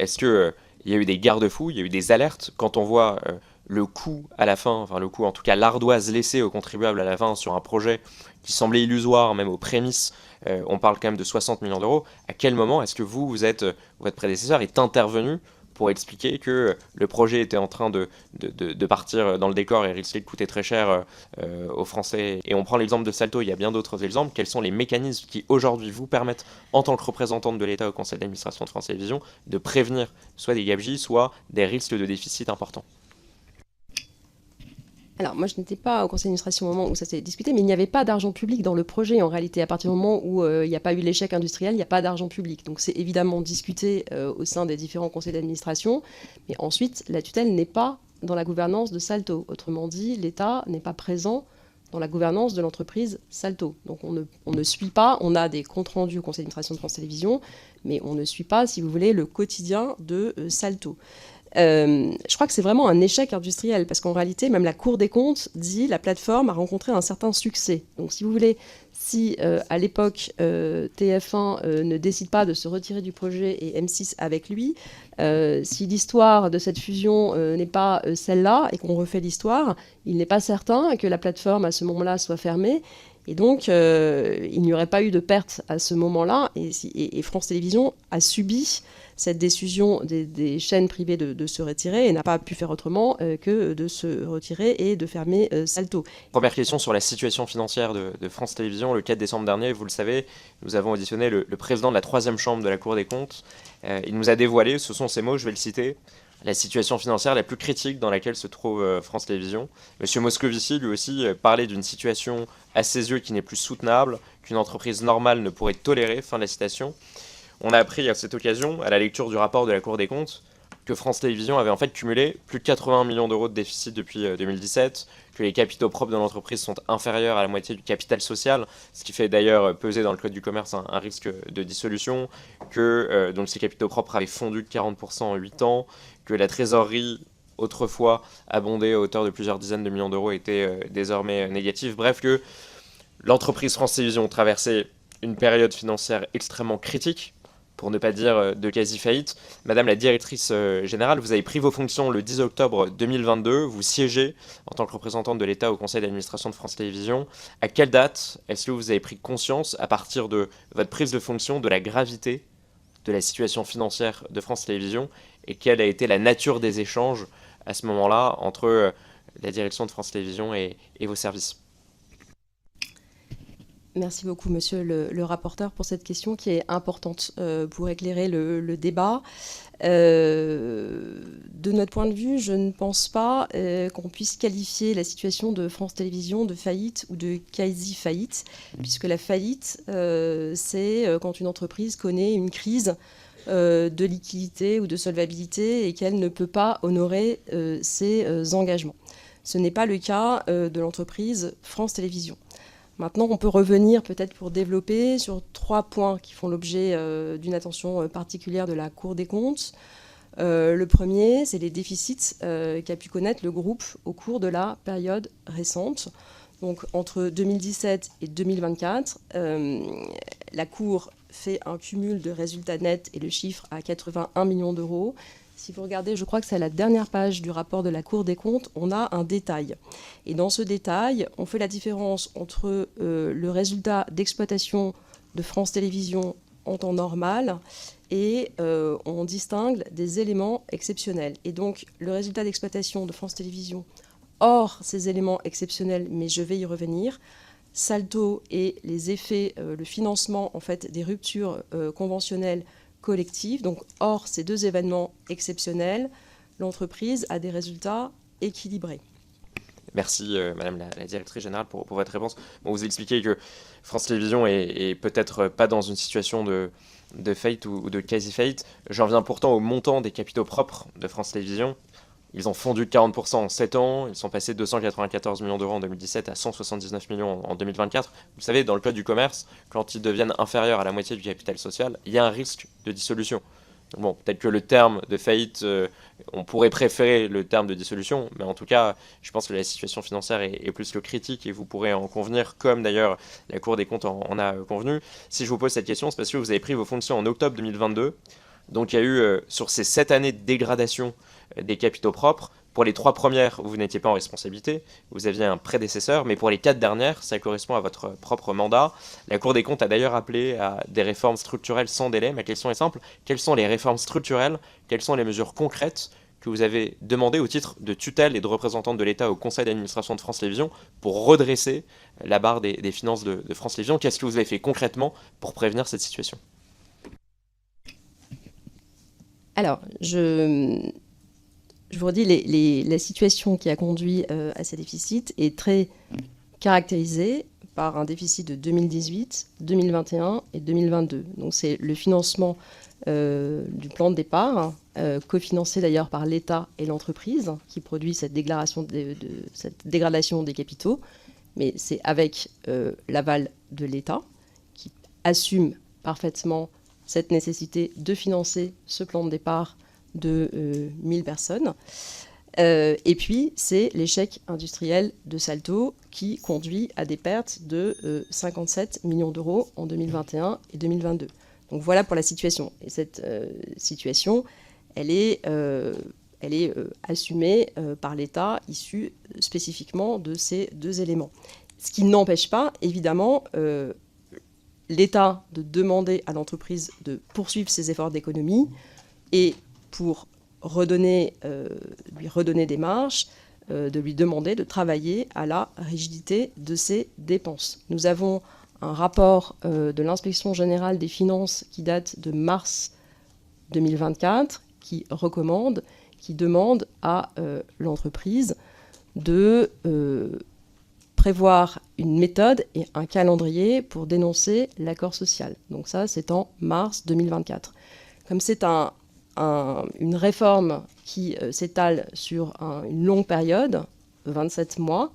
est-ce que il y a eu des garde-fous, il y a eu des alertes quand on voit le coût à la fin, enfin le coût en tout cas l'ardoise laissée aux contribuables à la fin sur un projet qui semblait illusoire même aux prémices, on parle quand même de 60 millions d'euros. À quel moment est-ce que votre prédécesseur est intervenu pour expliquer que le projet était en train de partir dans le décor et risquait de coûter très cher aux Français? Et on prend l'exemple de Salto, il y a bien d'autres exemples. Quels sont les mécanismes qui aujourd'hui vous permettent, en tant que représentante de l'État au conseil d'administration de France Télévisions, de prévenir soit des gabegies, soit des risques de déficit importants? Alors, moi, je n'étais pas au conseil d'administration au moment où ça s'est discuté, mais il n'y avait pas d'argent public dans le projet. En réalité, à partir du moment où il n'y a pas eu l'échec industriel, il n'y a pas d'argent public. Donc, c'est évidemment discuté au sein des différents conseils d'administration. Mais ensuite, la tutelle n'est pas dans la gouvernance de Salto. Autrement dit, l'État n'est pas présent dans la gouvernance de l'entreprise Salto. Donc, on ne suit pas, on a des comptes rendus au conseil d'administration de France Télévisions, mais on ne suit pas, si vous voulez, le quotidien de Salto. Je crois que c'est vraiment un échec industriel parce qu'en réalité, même la Cour des comptes dit la plateforme a rencontré un certain succès. Donc, si vous voulez, si à l'époque TF1 ne décide pas de se retirer du projet et M6 avec lui, si l'histoire de cette fusion n'est pas celle-là et qu'on refait l'histoire, il n'est pas certain que la plateforme à ce moment-là soit fermée. Et donc, il n'y aurait pas eu de perte à ce moment-là. Et France Télévisions a subi cette décision des chaînes privées de se retirer et n'a pas pu faire autrement que de se retirer et de fermer Salto. Première question sur la situation financière de France Télévisions. Le 4 décembre dernier, vous le savez, nous avons auditionné le président de la 3e chambre de la Cour des comptes. Il nous a dévoilé, ce sont ses mots, je vais le citer, la situation financière la plus critique dans laquelle se trouve France Télévisions. Monsieur Moscovici, lui aussi, parlait d'une situation à ses yeux qui n'est plus soutenable, qu'une entreprise normale ne pourrait tolérer. Fin de la citation. On a appris à cette occasion, à la lecture du rapport de la Cour des comptes, que France Télévisions avait en fait cumulé plus de 80 millions d'euros de déficit depuis 2017, que les capitaux propres de l'entreprise sont inférieurs à la moitié du capital social, ce qui fait d'ailleurs peser dans le code du commerce un risque de dissolution, que donc ces capitaux propres avaient fondu de 40% en 8 ans, que la trésorerie autrefois abondée à hauteur de plusieurs dizaines de millions d'euros était désormais négative. Bref, que l'entreprise France Télévisions traversait une période financière extrêmement critique, pour ne pas dire de quasi-faillite. Madame la directrice générale, vous avez pris vos fonctions le 10 octobre 2022, vous siégez en tant que représentante de l'État au conseil d'administration de France Télévisions. À quelle date est-ce que vous avez pris conscience, à partir de votre prise de fonction, de la gravité de la situation financière de France Télévisions et quelle a été la nature des échanges à ce moment-là entre la direction de France Télévisions et vos services? Merci beaucoup, monsieur le rapporteur, pour cette question qui est importante pour éclairer le débat. De notre point de vue, je ne pense pas qu'on puisse qualifier la situation de France Télévisions de faillite ou de quasi-faillite, puisque la faillite, c'est quand une entreprise connaît une crise de liquidité ou de solvabilité et qu'elle ne peut pas honorer ses engagements. Ce n'est pas le cas de l'entreprise France Télévisions. Maintenant, on peut revenir peut-être pour développer sur 3 points qui font l'objet d'une attention particulière de la Cour des comptes. Le premier, c'est les déficits qu'a pu connaître le groupe au cours de la période récente. Donc, entre 2017 et 2024, la Cour fait un cumul de résultats nets et le chiffre à 81 millions d'euros. Si vous regardez, je crois que c'est à la dernière page du rapport de la Cour des comptes, on a un détail. Et dans ce détail, on fait la différence entre le résultat d'exploitation de France Télévisions en temps normal et on distingue des éléments exceptionnels. Et donc, le résultat d'exploitation de France Télévisions, hors ces éléments exceptionnels, mais je vais y revenir, Salto et les effets, le financement en fait, des ruptures conventionnelles collective. Donc, hors ces 2 événements exceptionnels, l'entreprise a des résultats équilibrés. Merci Madame la directrice générale pour votre réponse. Bon, vous expliquez que France Télévisions est peut-être pas dans une situation de faillite ou de quasi-faillite. J'en viens pourtant au montant des capitaux propres de France Télévisions. Ils ont fondu de 40% en 7 ans, ils sont passés de 294 millions d'euros en 2017 à 179 millions en 2024. Vous savez, dans le code du commerce, quand ils deviennent inférieurs à la moitié du capital social, il y a un risque de dissolution. Donc bon, peut-être que le terme de faillite, on pourrait préférer le terme de dissolution, mais en tout cas, je pense que la situation financière est plus que critique et vous pourrez en convenir, comme d'ailleurs la Cour des comptes en a convenu. Si je vous pose cette question, c'est parce que vous avez pris vos fonctions en octobre 2022. Donc il y a eu, sur ces 7 années de dégradation des capitaux propres, pour les 3 premières, vous n'étiez pas en responsabilité, vous aviez un prédécesseur, mais pour les 4 dernières, ça correspond à votre propre mandat. La Cour des comptes a d'ailleurs appelé à des réformes structurelles sans délai. Ma question est simple, quelles sont les réformes structurelles, quelles sont les mesures concrètes que vous avez demandées au titre de tutelle et de représentante de l'État au conseil d'administration de France Télévisions pour redresser la barre des finances de France Télévisions? Qu'est-ce que vous avez fait concrètement pour prévenir cette situation? Alors, je vous redis, la situation qui a conduit à ces déficits est très caractérisée par un déficit de 2018, 2021 et 2022. Donc c'est le financement du plan de départ, cofinancé d'ailleurs par l'État et l'entreprise, qui produit cette dégradation des capitaux. Mais c'est avec l'aval de l'État, qui assume parfaitement cette nécessité de financer ce plan de départ de 1000 personnes. Et puis, c'est l'échec industriel de Salto qui conduit à des pertes de 57 millions d'euros en 2021 et 2022. Donc voilà pour la situation. Et cette situation, elle est assumée par l'État, issue spécifiquement de ces 2 éléments. Ce qui n'empêche pas, évidemment, l'État de demander à l'entreprise de poursuivre ses efforts d'économie et pour lui redonner des marges, de lui demander de travailler à la rigidité de ses dépenses. Nous avons un rapport de l'Inspection générale des finances qui date de mars 2024, qui demande à l'entreprise de prévoir une méthode et un calendrier pour dénoncer l'accord social. Donc ça, c'est en mars 2024. Comme c'est une réforme qui s'étale sur une longue période, 27 mois,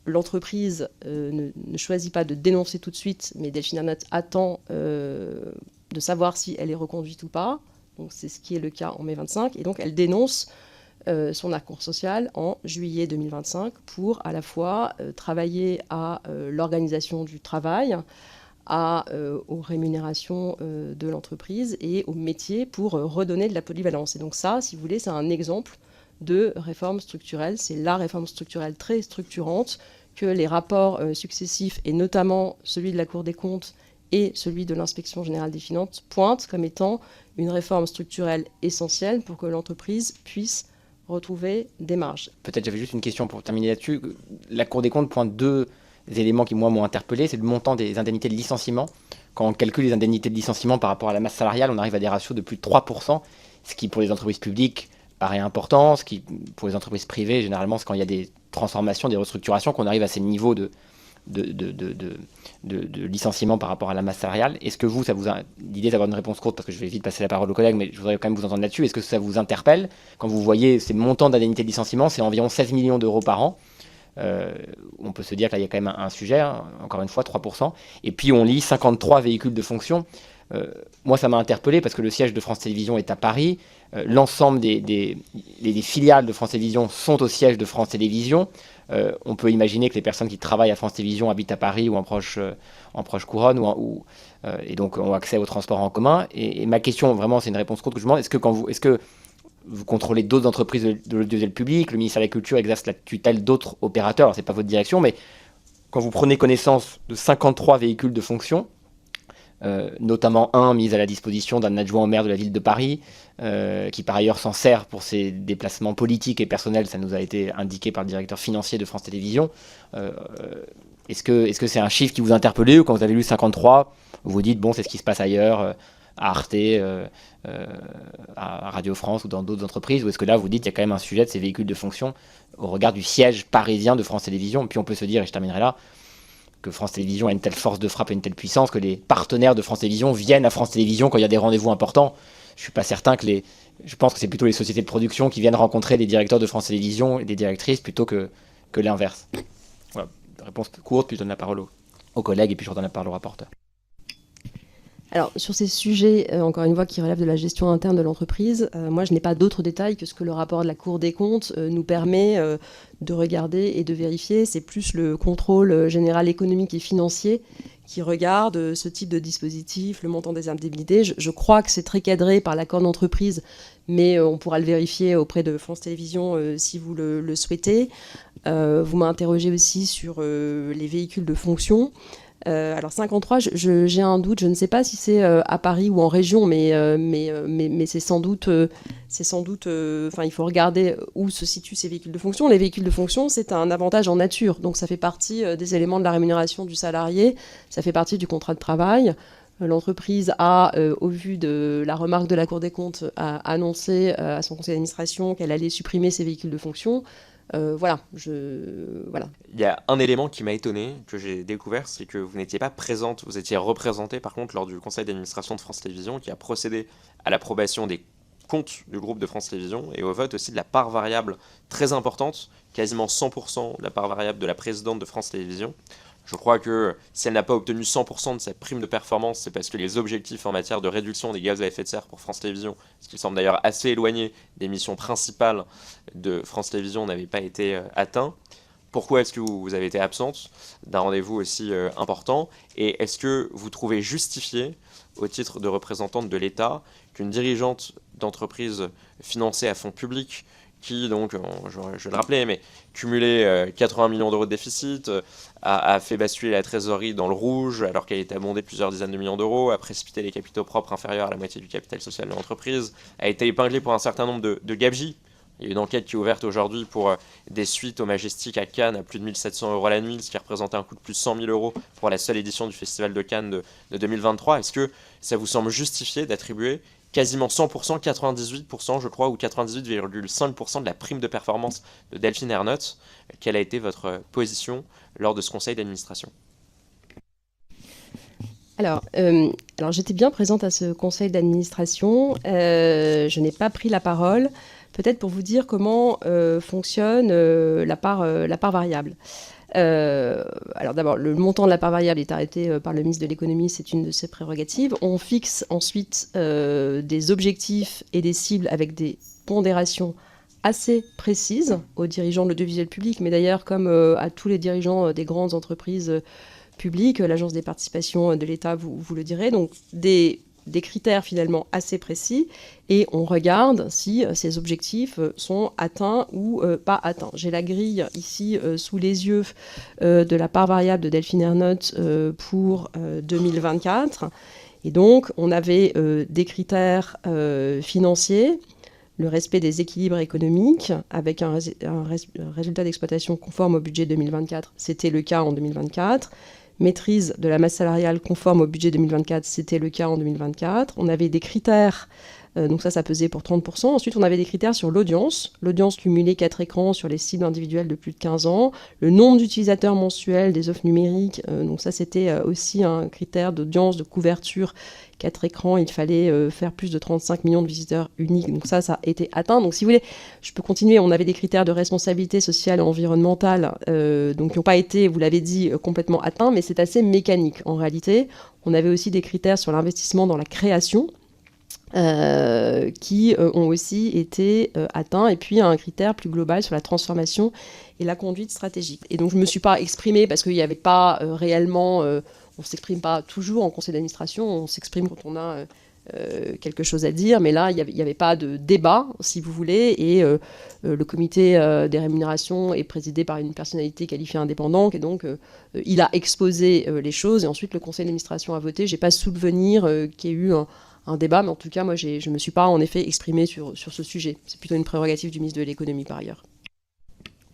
l'entreprise ne choisit pas de dénoncer tout de suite, mais Delphine Ernotte attend de savoir si elle est reconduite ou pas. Donc c'est ce qui est le cas en mai 25. Et donc elle dénonce son accord social en juillet 2025 pour à la fois travailler à l'organisation du travail, aux rémunérations de l'entreprise et au métier pour redonner de la polyvalence. Et donc ça, si vous voulez, c'est un exemple de réforme structurelle. C'est la réforme structurelle très structurante que les rapports successifs, et notamment celui de la Cour des comptes et celui de l'Inspection générale des finances, pointent comme étant une réforme structurelle essentielle pour que l'entreprise puisse retrouver des marges. Peut-être j'avais juste une question pour terminer là-dessus. La Cour des comptes pointe 2 éléments qui, moi, m'ont interpellé. C'est le montant des indemnités de licenciement. Quand on calcule les indemnités de licenciement par rapport à la masse salariale, on arrive à des ratios de plus de 3%, ce qui, pour les entreprises publiques, paraît important. Ce qui, pour les entreprises privées, généralement, c'est quand il y a des transformations, des restructurations, qu'on arrive à ces niveaux de licenciement par rapport à la masse salariale. Est-ce que vous, l'idée d'avoir une réponse courte, parce que je vais vite passer la parole aux collègues, mais je voudrais quand même vous entendre là-dessus, est-ce que ça vous interpelle quand vous voyez ces montants d'indemnités de licenciement? C'est environ 16 millions d'euros par an. On peut se dire que là, il y a quand même un sujet, hein, encore une fois, 3%. Et puis, on lit 53 véhicules de fonction. Moi, ça m'a interpellé parce que le siège de France Télévisions est à Paris. L'ensemble des filiales de France Télévisions sont au siège de France Télévisions. On peut imaginer que les personnes qui travaillent à France Télévisions habitent à Paris ou en proche couronne et donc ont accès aux transports en commun. Et ma question, vraiment, c'est une réponse courte que je demande. Est-ce que vous contrôlez d'autres entreprises de l'audiovisuel public? Le ministère de la Culture exerce la tutelle d'autres opérateurs. Alors, ce n'est pas votre direction, mais quand vous prenez connaissance de 53 véhicules de fonction, notamment un mis à la disposition d'un adjoint au maire de la ville de Paris, qui par ailleurs s'en sert pour ses déplacements politiques et personnels, ça nous a été indiqué par le directeur financier de France Télévisions. Est-ce que c'est un chiffre qui vous a interpellé, ou quand vous avez lu 53, vous vous dites, bon, c'est ce qui se passe ailleurs, à Arte, à Radio France ou dans d'autres entreprises, ou est-ce que là vous dites qu'il y a quand même un sujet de ces véhicules de fonction au regard du siège parisien de France Télévisions? Et puis on peut se dire, et je terminerai là, que France Télévisions a une telle force de frappe et une telle puissance que les partenaires de France Télévisions viennent à France Télévisions quand il y a des rendez-vous importants. Je suis pas certain je pense que c'est plutôt les sociétés de production qui viennent rencontrer les directeurs de France Télévisions et des directrices plutôt que l'inverse. Voilà, réponse courte, puis je donne la parole aux collègues et puis je redonne la parole au rapporteur. Alors, sur ces sujets, encore une fois, qui relèvent de la gestion interne de l'entreprise, moi, je n'ai pas d'autres détails que ce que le rapport de la Cour des comptes nous permet de regarder et de vérifier. C'est plus le contrôle général économique et financier qui regarde ce type de dispositif, le montant des indemnités. Je crois que c'est très cadré par l'accord d'entreprise, mais on pourra le vérifier auprès de France Télévisions si vous le souhaitez. Vous m'interrogez aussi sur les véhicules de fonction. Alors 53, j'ai un doute, je ne sais pas si c'est à Paris ou en région, mais c'est sans doute, il faut regarder où se situent ces véhicules de fonction. Les véhicules de fonction, c'est un avantage en nature, donc ça fait partie des éléments de la rémunération du salarié, ça fait partie du contrat de travail. L'entreprise a, au vu de la remarque de la Cour des comptes, a annoncé à son conseil d'administration qu'elle allait supprimer ces véhicules de fonction. Voilà. Il y a un élément qui m'a étonné, que j'ai découvert, c'est que vous n'étiez pas présente, vous étiez représentée par contre lors du conseil d'administration de France Télévisions qui a procédé à l'approbation des comptes du groupe de France Télévisions et au vote aussi de la part variable très importante, quasiment 100% de la part variable de la présidente de France Télévisions. Je crois que si elle n'a pas obtenu 100% de sa prime de performance, c'est parce que les objectifs en matière de réduction des gaz à effet de serre pour France Télévisions, ce qui semble d'ailleurs assez éloigné des missions principales de France Télévisions, n'avaient pas été atteints. Pourquoi est-ce que vous avez été absente d'un rendez-vous aussi important? Et est-ce que vous trouvez justifié, au titre de représentante de l'État, qu'une dirigeante d'entreprise financée à fonds publics qui, donc, je vais le rappeler, mais cumulé 80 millions d'euros de déficit, a fait basculer la trésorerie dans le rouge alors qu'elle était abondée plusieurs dizaines de millions d'euros, a précipité les capitaux propres inférieurs à la moitié du capital social de l'entreprise, a été épinglée pour un certain nombre de gabegies. Il y a une enquête qui est ouverte aujourd'hui pour des suites au Majestic à Cannes à plus de 1 700 € la nuit, ce qui représentait un coût de plus de 100 000 € pour la seule édition du Festival de Cannes de 2023. Est-ce que ça vous semble justifié d'attribuer quasiment 100%, 98% je crois, ou 98,5% de la prime de performance de Delphine Ernotte? Quelle a été votre position lors de ce conseil d'administration? Alors j'étais bien présente à ce conseil d'administration. Je n'ai pas pris la parole. Peut-être pour vous dire comment fonctionne la part variable. Alors d'abord, le montant de la part variable est arrêté par le ministre de l'économie, c'est une de ses prérogatives. On fixe ensuite des objectifs et des cibles avec des pondérations assez précises aux dirigeants de l'audiovisuel public, mais d'ailleurs comme à tous les dirigeants des grandes entreprises publiques, l'Agence des participations de l'État vous le direz, donc des critères finalement assez précis, et on regarde si ces objectifs sont atteints ou pas atteints. J'ai la grille ici sous les yeux de la part variable de Delphine Ernotte pour 2024, et donc on avait des critères financiers, le respect des équilibres économiques avec un résultat d'exploitation conforme au budget 2024, c'était le cas en 2024. Maîtrise de la masse salariale conforme au budget 2024, c'était le cas en 2024. On avait des critères, donc ça pesait pour 30%. Ensuite, on avait des critères sur l'audience cumulée 4 écrans sur les cibles individuelles de plus de 15 ans, le nombre d'utilisateurs mensuels des offres numériques, donc ça c'était aussi un critère d'audience, de couverture, 4 écrans, il fallait faire plus de 35 millions de visiteurs uniques, donc ça a été atteint. Donc si vous voulez, je peux continuer, on avait des critères de responsabilité sociale et environnementale, donc qui n'ont pas été, vous l'avez dit, complètement atteints, mais c'est assez mécanique en réalité. On avait aussi des critères sur l'investissement dans la création, qui ont aussi été atteints, et puis un critère plus global sur la transformation et la conduite stratégique. Et donc je ne me suis pas exprimée parce qu'il n'y avait pas réellement, on ne s'exprime pas toujours en conseil d'administration, on s'exprime quand on a quelque chose à dire, mais là il n'y avait pas de débat, si vous voulez, et le comité des rémunérations est présidé par une personnalité qualifiée indépendante, et donc il a exposé les choses, et ensuite le conseil d'administration a voté. Je n'ai pas souvenir qu'il y ait eu un débat, mais en tout cas, moi, je ne me suis pas en effet exprimée sur ce sujet. C'est plutôt une prérogative du ministre de l'économie par ailleurs.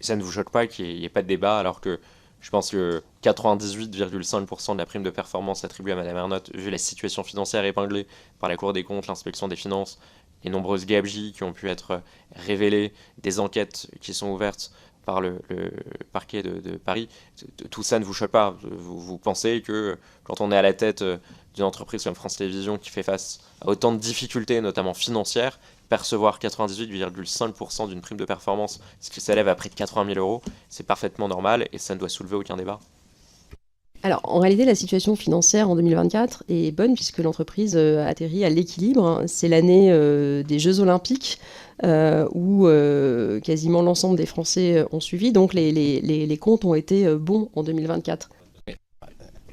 Ça ne vous choque pas qu'il n'y ait pas de débat, alors que je pense que 98,5% de la prime de performance attribuée à Madame Ernotte, vu la situation financière épinglée par la Cour des comptes, l'inspection des finances, les nombreuses gabegies qui ont pu être révélées, des enquêtes qui sont ouvertes par le parquet de Paris, tout ça ne vous choque pas? Vous pensez que quand on est à la tête d'une entreprise comme France Télévisions qui fait face à autant de difficultés, notamment financières, percevoir 98,5% d'une prime de performance, ce qui s'élève à près de 80 000 €, c'est parfaitement normal et ça ne doit soulever aucun débat? Alors, en réalité, la situation financière en 2024 est bonne puisque l'entreprise atterrit à l'équilibre. C'est l'année des Jeux Olympiques où quasiment l'ensemble des Français ont suivi. Donc, les comptes ont été bons en 2024.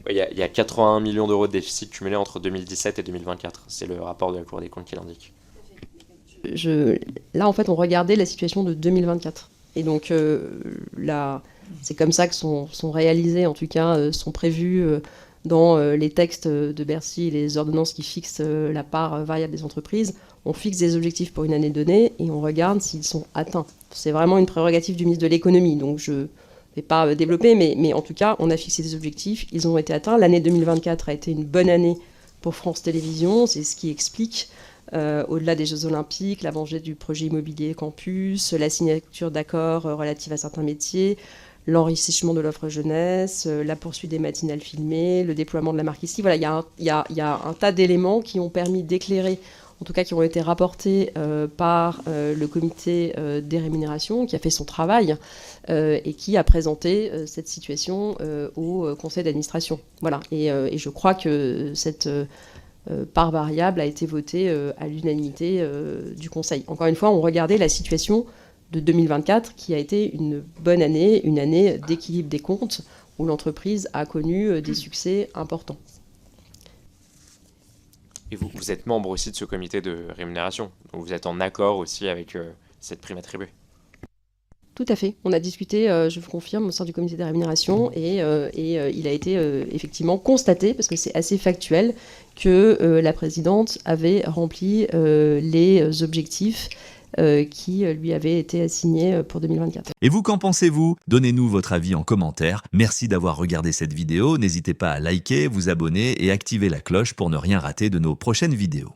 Il y a 81 millions d'euros de déficit cumulé entre 2017 et 2024. C'est le rapport de la Cour des comptes qui l'indique. Là, en fait, on regardait la situation de 2024. Et donc, là, c'est comme ça que sont réalisés, en tout cas, sont prévus dans les textes de Bercy et les ordonnances qui fixent la part variable des entreprises. On fixe des objectifs pour une année donnée et on regarde s'ils sont atteints. C'est vraiment une prérogative du ministre de l'économie, donc je ne vais pas développer, mais en tout cas, on a fixé des objectifs, ils ont été atteints. L'année 2024 a été une bonne année pour France Télévisions, c'est ce qui explique, au-delà des Jeux Olympiques, l'avancée du projet immobilier campus, la signature d'accords relatifs à certains métiers, l'enrichissement de l'offre jeunesse, la poursuite des matinales filmées, le déploiement de la marque ici. Voilà, il y a un tas d'éléments qui ont permis d'éclairer, en tout cas qui ont été rapportés par le comité des rémunérations, qui a fait son travail et qui a présenté cette situation au conseil d'administration. Voilà, et je crois que cette part variable a été votée à l'unanimité du conseil. Encore une fois, on regardait la situation de 2024, qui a été une bonne année, une année d'équilibre des comptes, où l'entreprise a connu des succès importants. Et vous êtes membre aussi de ce comité de rémunération, donc vous êtes en accord aussi avec cette prime attribuée. Tout à fait. On a discuté, je vous confirme, au sein du comité des rémunérations, et il a été effectivement constaté, parce que c'est assez factuel, que la présidente avait rempli les objectifs qui lui avait été assigné pour 2024. Et vous, qu'en pensez-vous? Donnez-nous votre avis en commentaire. Merci d'avoir regardé cette vidéo. N'hésitez pas à liker, vous abonner et activer la cloche pour ne rien rater de nos prochaines vidéos.